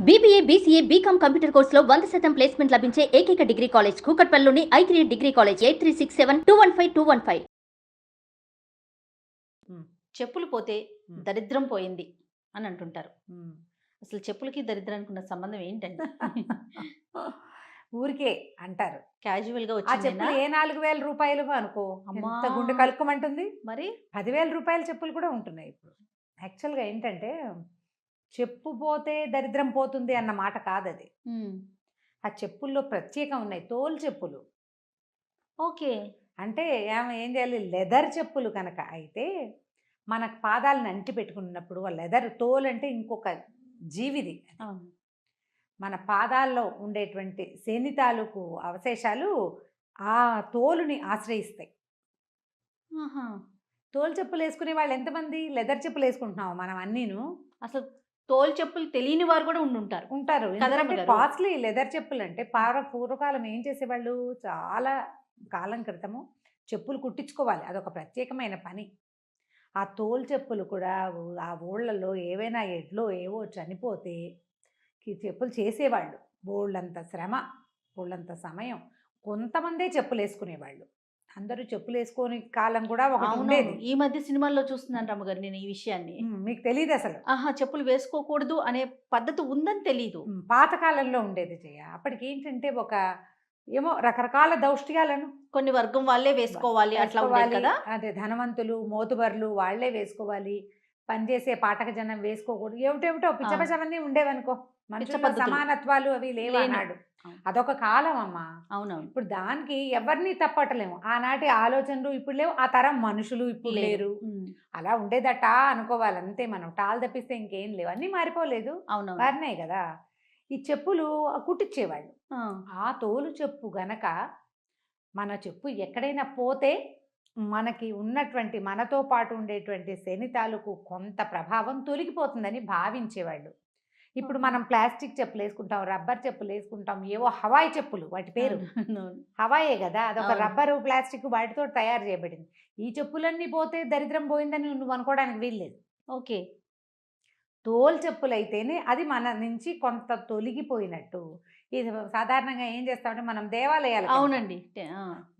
BBA, BCA, BCom computer కోర్సులో 100% placement లభించే ఏకైక డిగ్రీ కాలేజ్ కూకట్పల్లిలోని ఐ3 డిగ్రీ కాలేజ్ 8367215215. చెప్పులు పోతే హ్మ్. దరిద్రం పోయింది అని అంటుంటారు. హ్మ్. అసలు చెప్పులకి దరిద్రానికి ఉన్న సంబంధం ఏంటండి? ఊరికే అంటారు. క్యాజువల్‌గా ఆ వచ్చిందేనా? చెప్పులు ఏ 4000 రూపాయలు అనుకో, అమ్మా! ఎంత గుండె కలుక్కుమంటుంది. మరి 10,000 రూపాయల చెప్పులు కూడా ఉంటున్నాయి ఇప్పుడు. యాక్చువల్‌గా ఏంటంటే, చెప్పు పోతే దరిద్రం పోతుంది అన్న మాట కాదది. హ్మ్. ఆ చెప్పుల్లో ప్రత్యేకం ఉన్నాయి. తోలు చెప్పులు. ఓకే. అంటే ఏం చేయాలి, లెదర్ చెప్పులు కనుక అయితే, మనకు పాదాలను అంటి పెట్టుకున్నప్పుడు ఆ లెదర్ తోలంటే ఇంకొక జీవిది. అవును. మన పాదాల్లో ఉండేటువంటి శని తాలూకు అవశేషాలు ఆ తోలుని ఆశ్రయిస్తాయి. ఆహా! తోలు చెప్పులు వేసుకునే వాళ్ళు ఎంతమంది? లెదర్ చెప్పులు వేసుకుంటున్నాం మనం అన్నీను. అసలు తోలు చెప్పులు తెలియని వారు కూడా ఉండుంటారు. ఉంటారు. కదరమ్మ ఎందుకంటే గారు. కాస్ట్లీ లెదర్ చెప్పులు అంటే పూర్వకాలం ఏం చేసేవాళ్ళు, చాలా కాలం క్రితము చెప్పులు కుట్టించుకోవాలి. అదొక ప్రత్యేకమైన పని. ఆ తోలు చెప్పులు కూడా ఆ ఊళ్ళలో ఏవైనా ఎడ్లో ఏవో చనిపోతే చెప్పులు చేసేవాళ్ళు. బోళ్ళంత శ్రమ, బోళ్ళంత సమయం. కొంతమందే చెప్పులు వేసుకునేవాళ్ళు. అందరూ చెప్పులు వేసుకోని కాలం కూడా ఒకటి అవునవును. ఉండేది. ఈ మధ్య సినిమాల్లో చూస్తున్నాను రమ్మగారు నేను ఈ విషయాన్ని. మీకు తెలియదు అసలు. ఆహా! చెప్పులు వేసుకోకూడదు అనే పద్ధతి ఉందని తెలీదు. పాతకాలంలో ఉండేది జయ. అప్పటికి ఏంటంటే ఏమో రకరకాల దౌష్ట్యాలను కొన్ని వర్గం వాళ్ళే వేసుకోవాలి అట్లా ఉండేది కదా? అదే ధనవంతులు, మోతుబర్లు వాళ్ళే వేసుకోవాలి. పనిచేసే పాటక జనం వేసుకోకూడదు. ఏమిటేమిటో పిచ్చపచ్చవన్నీ ఉండేవనుకో. మనుషుల్లో పద్ధతులు. సమానత్వాలు అవి లేవు లేను. అన్నాడు. అవును. అదొక కాలం అమ్మా. అవునవును. ఇప్పుడు దానికి ఎవరిని తప్పట్టలేము. ఆనాటి ఆలోచనలు ఇప్పుడు లేవు. ఆ తరం మనుషులు ఇప్పుడు లేరు. అలా ఉండేదట అనుకోవాలి అంతే మనం. టాలు తప్పిస్తే ఇంకేం లేవు. అన్నీ మారిపోలేదు. అవునవును. మారినాయి కదా. ఈ చెప్పులు కుట్టించేవాళ్ళు. ఆ! ఆ తోలు చెప్పు గనక మన చెప్పు ఎక్కడైనా పోతే మనకి ఉన్నటువంటి మనతో పాటు ఉండేటువంటి శని తాలూకు కొంత ప్రభావం తొలగిపోతుందని భావించేవాళ్ళు. ఇప్పుడు మనం ప్లాస్టిక్ చెప్పులు వేసుకుంటాం, రబ్బర్ చెప్పులు వేసుకుంటాం, ఏవో హవాయి చెప్పులు వాటి పేరు. అవునవును. హవాయే కదా, అదొక అవును. రబ్బరు ప్లాస్టిక్ వాటితో తయారు చేయబడింది. ఈ చెప్పులన్నీ పోతే దరిద్రం పోయిందని నువ్వు అనుకోవడానికి వీల్లేదు. ఓకే. తోలు చెప్పులైతేనే అది మన నుంచి కొంత తొలగిపోయినట్టు. ఇది సాధారణంగా ఏం చేస్తామంటే మనం దేవాలయాలకు అవునండి.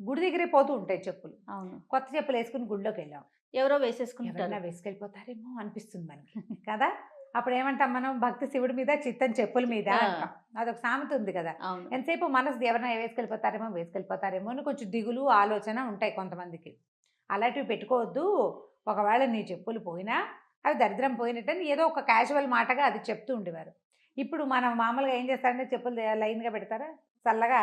గుడి దగ్గరే పోతూ ఉంటాయి చెప్పులు. అవును. కొత్త చెప్పులు వేసుకుని గుడిలోకి వెళ్ళాం. ఎవరో వేసేసుకుంటారు. ఎవరైనా వేసుకెళ్ళిపోతారేమో అనిపిస్తుంది మనకి కదా. అప్పుడు ఏమంటాం మనం, భక్తి శివుడి మీద చిత్తం చెప్పుల మీద అంటాం. అదొక సామెత ఉంది కదా. అవును. ఎంతసేపు మనసు ఎవరైనా వేసుకెళ్ళిపోతారేమో అని కొంచెం దిగులు ఆలోచన ఉంటాయి కొంతమందికి. అలాంటివి పెట్టుకోవద్దు. ఒకవేళ నీ చెప్పులు పోయినా అవి దరిద్రం పోయినట్టని ఏదో ఒక క్యాజువల్ మాటగా అది చెప్తూ ఉండేవారు. ఇప్పుడు మనం మామూలుగా ఏం చేస్తారంటే చెప్పులు లైన్గా పెడతారా, చల్లగా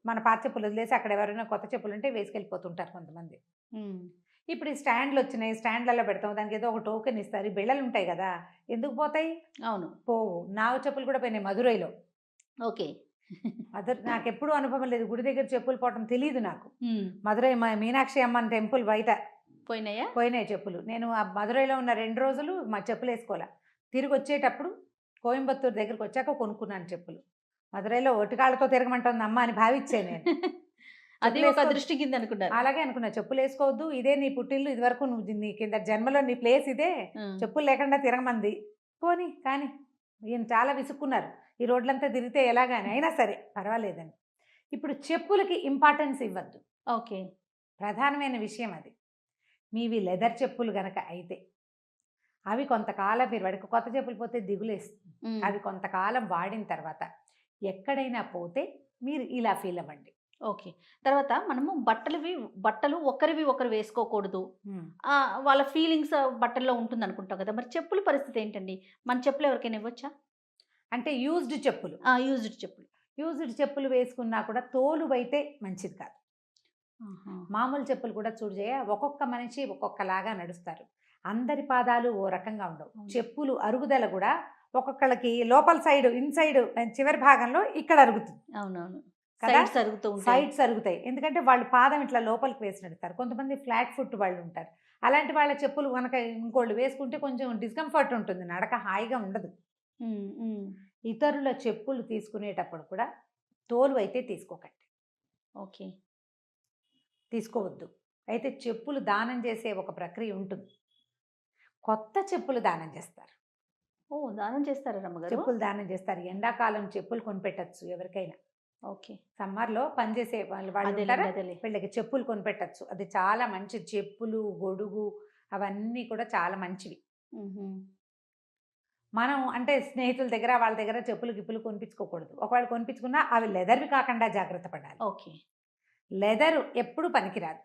మన పాత చెప్పులు వదిలేసి అక్కడ ఎవరైనా కొత్త చెప్పులు ఉంటే వేసుకెళ్ళిపోతుంటారు కొంతమంది. ఇప్పుడు ఈ స్టాండ్లు వచ్చినాయి, స్టాండ్లలో పెడతాం, దానికి ఏదో ఒక టోకెన్ ఇస్తారు. ఈ బిళ్ళలు ఉంటాయి కదా, ఎందుకు పోతాయి? అవును. పోవు. నావ చెప్పులు కూడా పోయినాయి మధురైలో. ఓకే. నాకు ఎప్పుడు అనుభవం లేదు, గుడి దగ్గర చెప్పులు పోవటం తెలియదు నాకు. మధురై మీనాక్షి అమ్మన్ టెంపుల్ బయట పోయినాయా? పోయినాయి చెప్పులు. నేను ఆ మధురైలో ఉన్న 2 రోజులు మా చెప్పులు వేసుకోలే. తిరిగి వచ్చేటప్పుడు కోయంబత్తూరు దగ్గరికి వచ్చాక కొనుక్కున్నాను చెప్పులు. మధురైలో ఒటికాళ్ళతో తిరగమంటుంది అమ్మ అని భావించాను నేను. అది ఒక దృష్టి కింద అనుకున్నారు. అలాగే అనుకున్నా, చెప్పులు వేసుకోవద్దు, ఇదే నీ పుట్టిల్లు, ఇది వరకు నువ్వు నీ కింద జన్మలో నీ ప్లేస్ ఇదే, చెప్పులు లేకుండా తిరగమంది. పోనీ కానీ ఈయన చాలా విసుక్కున్నారు, ఈ రోడ్లంతా తిరిగితే ఎలాగాని. అయినా సరే పర్వాలేదని. ఇప్పుడు చెప్పులకి ఇంపార్టెన్స్ ఇవ్వద్దు. ఓకే. ప్రధానమైన విషయం అది. మీవి లెదర్ చెప్పులు గనక అయితే అవి కొంతకాలం మీరు వాడికి కొత్త చెప్పులు పోతే దిగులేస్తుంది. అవి కొంతకాలం వాడిన తర్వాత ఎక్కడైనా పోతే మీరు ఇలా ఫీల్ అవ్వండి. ఓకే. తర్వాత మనము బట్టలు ఒకరివి ఒకరు వేసుకోకూడదు. వాళ్ళ ఫీలింగ్స్ బట్టల్లో ఉంటుందనుకుంటాం కదా! మరి చెప్పుల పరిస్థితి ఏంటండి? మన చెప్పులు ఎవరికైనా ఇవ్వొచ్చా? అంటే యూజ్డ్ చెప్పులు. యూజ్డ్ చెప్పులు. యూజ్డ్ చెప్పులు వేసుకున్నా కూడా తోలువైతే మంచిది కాదు. మామూలు చెప్పులు కూడా చూడు జయ, ఒక్కొక్క మనిషి ఒక్కొక్కలాగా నడుస్తారు. అందరి పాదాలు ఓ రకంగా ఉండవు. చెప్పులు అరుగుదల కూడా ఒక్కొక్కళ్ళకి లోపల సైడ్, ఇన్సైడ్ చివరి భాగంలో ఇక్కడ అరుగుతుంది. అవునవును. కదా, సైడ్స్ అరుగుతాయి. ఎందుకంటే వాళ్ళు పాదం ఇట్లా లోపలికి వేసి నడుస్తారు. కొంతమంది ఫ్లాట్ ఫుట్ వాళ్ళు ఉంటారు. అలాంటి వాళ్ళ చెప్పులు కనుక ఇంకోళ్ళు వేసుకుంటే కొంచెం డిస్కంఫర్ట్ ఉంటుంది, నడక హాయిగా ఉండదు. ఇతరుల చెప్పులు తీసుకునేటప్పుడు కూడా తోలు అయితే తీసుకోకండి. ఓకే. తీసుకోవద్దు. అయితే చెప్పులు దానం చేసే ఒక ప్రక్రియ ఉంటుంది. కొత్త చెప్పులు దానం చేస్తారు. ఓ దానం చేస్తారా రమ్మగారు? చెప్పులు దానం చేస్తారు. ఎండాకాలం చెప్పులు కొనిపెట్టచ్చు ఎవరికైనా. ఓకే. సమ్మర్లో పనిచేసే వాళ్ళు అదేలేండి, ఉంటారా, అదేలే. వీళ్ళకి చెప్పులు కొనిపెట్టచ్చు. అది చాలా మంచి చెప్పులు, గొడుగు అవన్నీ కూడా చాలా మంచివి. మనం అంటే స్నేహితుల దగ్గర వాళ్ళ దగ్గర చెప్పులు గిప్పులు కొనిపించుకోకూడదు. ఒకవేళ కొనిపించుకున్నా అవి లెదర్వి కాకుండా జాగ్రత్త పడాలి. ఓకే. లెదర్ ఎప్పుడు పనికిరాదు.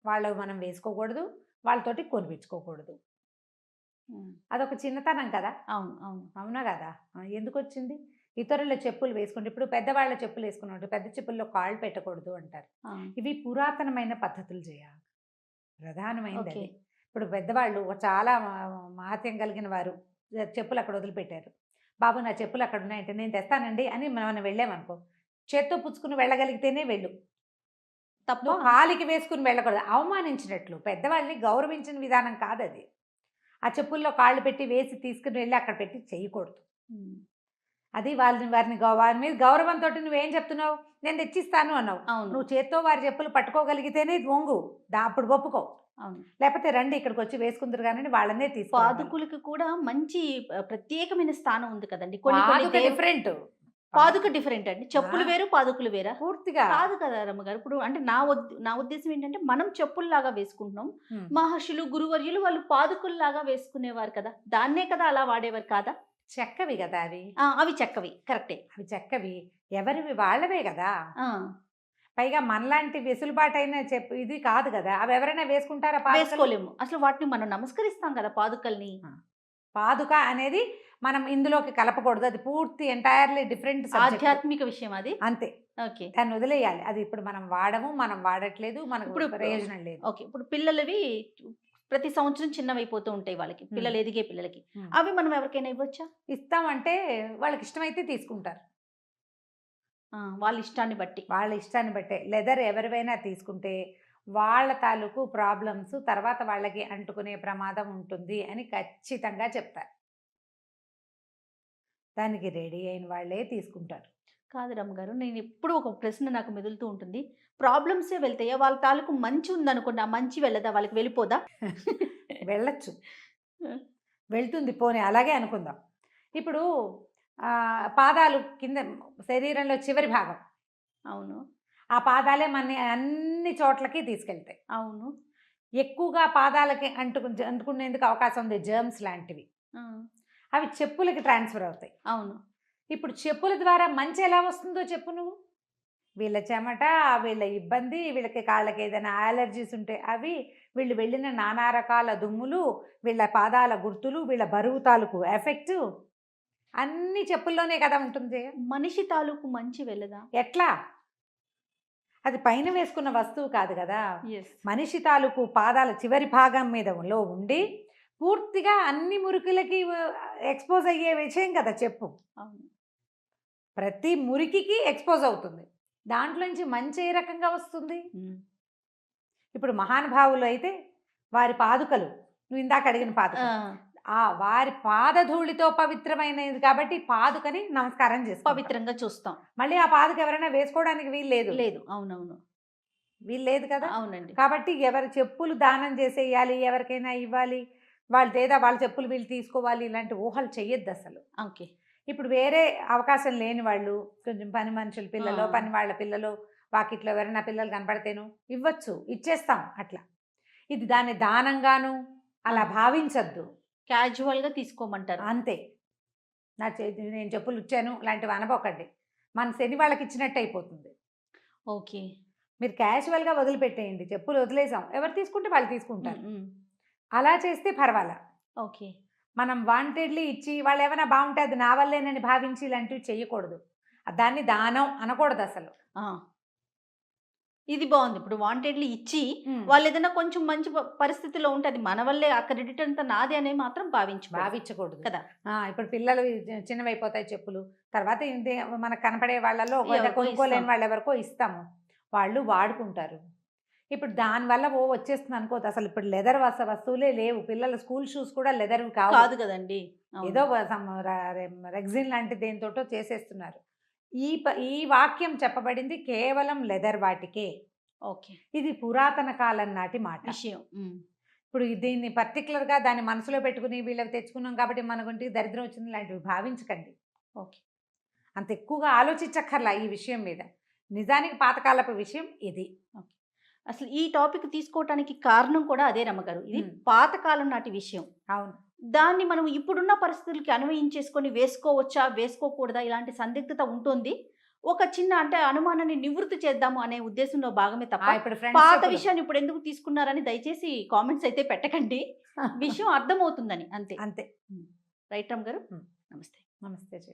వాళ్ళు మనం వేసుకోకూడదు, వాళ్ళతోటి కొనిపించుకోకూడదు. అదొక చిన్నతనం కదా. అవును, అవును. అవునా కదా. ఎందుకు వచ్చింది? ఇతరుల చెప్పులు వేసుకుంటే ఇప్పుడు పెద్దవాళ్ళ చెప్పులు వేసుకున్నట్టు పెద్ద చెప్పుల్లో కాళ్ళు పెట్టకూడదు అంటారు. ఇవి పురాతనమైన పద్ధతులు చేయాలి. ప్రధానమైనది ఓకే. అది. ఇప్పుడు పెద్దవాళ్ళు చాలా మహత్యం కలిగిన వారు చెప్పులు అక్కడ వదిలిపెట్టారు. బాబు నా చెప్పులు అక్కడ ఉన్నాయంటే నేను తెస్తానండి అని మనం వెళ్ళామనుకో, చేత్తో పుచ్చుకుని వెళ్ళగలిగితేనే వెళ్ళు. తప్పు. కాలికి వేసుకుని వెళ్ళకూడదు. అవమానించినట్లు, పెద్దవాళ్ళని గౌరవించిన విధానం కాదు అది. ఆ చెప్పుల్లో కాళ్ళు పెట్టి వేసి తీసుకుని వెళ్ళి అక్కడ పెట్టి చేయకూడదు. అది వారి మీద గౌరవంతో నువ్వేం చెప్తున్నావు, నేను తెచ్చిస్తాను అన్నావు. అవును. నువ్వు చేత్తో వారి చెప్పులు పట్టుకోగలిగితేనే వంగు, అప్పుడు ఒప్పుకో. అవును. లేకపోతే రండి ఇక్కడికి వచ్చి వేసుకుందరు కానీ వాళ్ళనే తీసుకో. పాదుకులకి కూడా మంచి ప్రత్యేకమైన స్థానం ఉంది కదండి. కొన్ని డిఫరెంట్. పాదుక డిఫరెంట్ అండి. చెప్పులు వేరు, పాదుకులు వేరా? పూర్తిగా కాదు కదా రమ్మగారు. ఇప్పుడు అంటే నా ఉద్దేశం ఏంటంటే మనం చెప్పుల్లాగా వేసుకుంటున్నాం. మహర్షులు, గురువర్యులు వాళ్ళు పాదుకుల్లాగా వేసుకునేవారు కదా. దాన్నే కదా అలా వాడేవారు కాదా? చెక్కవి కదా అవి. అవి చెక్కవి, కరెక్టే. అవి చెక్కవి, ఎవరివి వాళ్ళవే కదా. ఆ, పైగా మనలాంటి వెసులుబాటైన ఇది కాదు కదా. అవి ఎవరైనా వేసుకుంటారా? వేసుకోలేము. అసలు వాటిని మనం నమస్కరిస్తాం కదా పాదుకల్ని. పాదుక అనేది మనం ఇందులోకి కలపకూడదు. అది పూర్తి ఎంటైర్లీ డిఫరెంట్ ఆధ్యాత్మిక విషయం అది. అంతే. ఓకే. దాన్ని వదిలేయాలి. అది ఇప్పుడు మనం వాడట్లేదు, మనకు ఇప్పుడు ప్రయోజనం లేదు. ఓకే. ఇప్పుడు పిల్లలవి ప్రతి సంవత్సరం చిన్నవైపోతూ ఉంటాయి వాళ్ళకి, పిల్లలు ఎదిగే పిల్లలకి. అవి మనం ఎవరికైనా ఇవ్వచ్చా? ఇస్తామంటే వాళ్ళకి ఇష్టమైతే తీసుకుంటారు. వాళ్ళ ఇష్టాన్ని బట్టి. వాళ్ళ ఇష్టాన్ని బట్టే. లెదర్ ఎవరివైనా తీసుకుంటే వాళ్ళ తాలూకు ప్రాబ్లమ్స్ తర్వాత వాళ్ళకి అంటుకునే ప్రమాదం ఉంటుంది అని ఖచ్చితంగా చెప్తారు. దానికి రెడీ అయిన వాళ్ళే తీసుకుంటారు. కాదు రమ్మగారు, నేను ఎప్పుడు ఒక ప్రశ్న నాకు మెదులుతూ ఉంటుంది. ప్రాబ్లమ్సే వెళ్తాయా? వాళ్ళ తాలూకు మంచి ఉందనుకోండి, ఆ మంచి వెళ్ళదా? వాళ్ళకి వెళ్ళిపోదా? వెళ్ళచ్చు, వెళ్తుంది. పోనీ అలాగే అనుకుందాం. ఇప్పుడు పాదాలు కింద శరీరంలో చివరి భాగం. అవును. ఆ పాదాలే మన అన్ని చోట్లకి తీసుకెళ్తాయి. అవును. ఎక్కువగా పాదాలకి అంటుకునేందుకు అవకాశం ఉంది, జర్మ్స్ లాంటివి. అవి చెప్పులకి ట్రాన్స్ఫర్ అవుతాయి. అవును. ఇప్పుడు చెప్పుల ద్వారా మంచి ఎలా వస్తుందో చెప్పు నువ్వు. వీళ్ళ చెమట, వీళ్ళ ఇబ్బంది, వీళ్ళకి కాళ్ళకి ఏదైనా అలర్జీస్ ఉంటే అవి, వీళ్ళు వెళ్ళిన నానా రకాల దుమ్ములు, వీళ్ళ పాదాల గుర్తులు, వీళ్ళ బరువు తాలూకు ఎఫెక్ట్ అన్ని చెప్పుల్లోనే కదా ఉంటుంది. మనిషి తాలూకు మంచి వెళ్ళదా? ఎట్లా? అది పైన వేసుకున్న వస్తువు కాదు కదా. మనిషి తాలూకు పాదాల చివరి భాగం మీద ఉండి పూర్తిగా అన్ని మురికిలకి ఎక్స్పోజ్ అయ్యే విషయం కదా చెప్పు. ప్రతి మురికికి ఎక్స్పోజ్ అవుతుంది. దాంట్లోంచి మంచి ఏ రకంగా వస్తుంది? ఇప్పుడు మహానుభావులు అయితే వారి పాదుకలు, నువ్వు ఇందాక అడిగిన పాదుక, వారి పాదధూళితో పవిత్రమైనది కాబట్టి పాదుకని నమస్కారం చేస్తాం, పవిత్రంగా చూస్తాం. మళ్ళీ ఆ పాదుక ఎవరైనా వేసుకోవడానికి వీలు లేదు. అవునవును, వీలు లేదు కదా. అవునండి. కాబట్టి ఎవరి చెప్పులు దానం చేసేయాలి, ఎవరికైనా ఇవ్వాలి, వాళ్ళు లేదా వాళ్ళ చెప్పులు వీళ్ళు తీసుకోవాలి, ఇలాంటి ఊహలు చెయ్యొద్దు అసలు. ఓకే. ఇప్పుడు వేరే అవకాశం లేని వాళ్ళు, కొంచెం పని మనుషుల పిల్లలు, పని వాళ్ళ పిల్లలు, వాకిట్లో ఎవరైనా పిల్లలు కనపడితేను ఇవ్వచ్చు, ఇచ్చేస్తాం అట్లా. ఇది దాన్ని దానంగాను అలా భావించద్దు, క్యాజువల్గా తీసుకోమంటారు అంతే. నేను చెప్పులు ఇచ్చాను లాంటివి అనబోకండి, మన శని వాళ్ళకి ఇచ్చినట్టు అయిపోతుంది. ఓకే. మీరు క్యాజువల్గా వదిలిపెట్టేయండి, చెప్పులు వదిలేసాం, ఎవరు తీసుకుంటే వాళ్ళు తీసుకుంటారు. అలా చేస్తే పర్వాలా. ఓకే. మనం వాంటెడ్లీ ఇచ్చి వాళ్ళు ఏమైనా బాగుంటే అది నా వల్లేనని భావించి ఇలాంటివి చేయకూడదు. దాన్ని దానం అనకూడదు అసలు. ఇది బాగుంది. ఇప్పుడు వాంటెడ్లీ ఇచ్చి వాళ్ళు ఏదైనా కొంచెం మంచి పరిస్థితిలో ఉంటే అది మన వల్లే, ఆ క్రెడిట్ అంతా నాదే అని మాత్రం భావించకూడదు కదా. ఇప్పుడు పిల్లలు చిన్నవైపోతాయి చెప్పులు, తర్వాత మనకు కనపడే వాళ్ళలో కొనుక్కోలేని వాళ్ళు ఎవరికో ఇస్తాము, వాళ్ళు వాడుకుంటారు. ఇప్పుడు దానివల్ల వచ్చేస్తుంది అనుకోదు. అసలు ఇప్పుడు లెదర్ వస్తువులే లేవు. పిల్లల స్కూల్ షూస్ కూడా లెదర్ కాదు కదండి, ఏదో రెగ్జిన్ లాంటి దేనితోటో చేసేస్తున్నారు. ఈ వాక్యం చెప్పబడింది కేవలం లెదర్ వాటికే. ఓకే. ఇది పురాతన కాలం నాటి మాట విషయం. ఇప్పుడు దీన్ని పర్టికులర్గా దాన్ని మనసులో పెట్టుకుని వీళ్ళకి తెచ్చుకున్నాం కాబట్టి మన ఒంటికి దరిద్రం వచ్చింది లాంటివి భావించకండి. ఓకే. అంత ఎక్కువగా ఆలోచించక్కర్లా ఈ విషయం మీద. నిజానికి పాతకాలపు విషయం ఇది. అసలు ఈ టాపిక్ తీసుకోవటానికి కారణం కూడా అదే రమ్మగారు. ఇది మ్మ్. పాతకాలం నాటి విషయం. అవును. దాన్ని మనం ఇప్పుడున్న పరిస్థితులకి అన్వయించేసుకొని వేసుకోవచ్చా వేసుకోకూడదా ఇలాంటి సందిగ్ధత ఉంటుంది. ఒక చిన్న అంటే అనుమానాన్ని నివృత్తి చేద్దాము అనే ఉద్దేశంలో భాగమే తప్ప ఇప్పుడు పాత ఫ్రెండ్స్ విషయాన్ని ఇప్పుడు ఎందుకు తీసుకున్నారని దయచేసి కామెంట్స్ అయితే పెట్టకండి. విషయం అర్థమవుతుందని అంతే. అంతే. రైట్ రామ్ గారు. మ్మ్. నమస్తే. నమస్తే.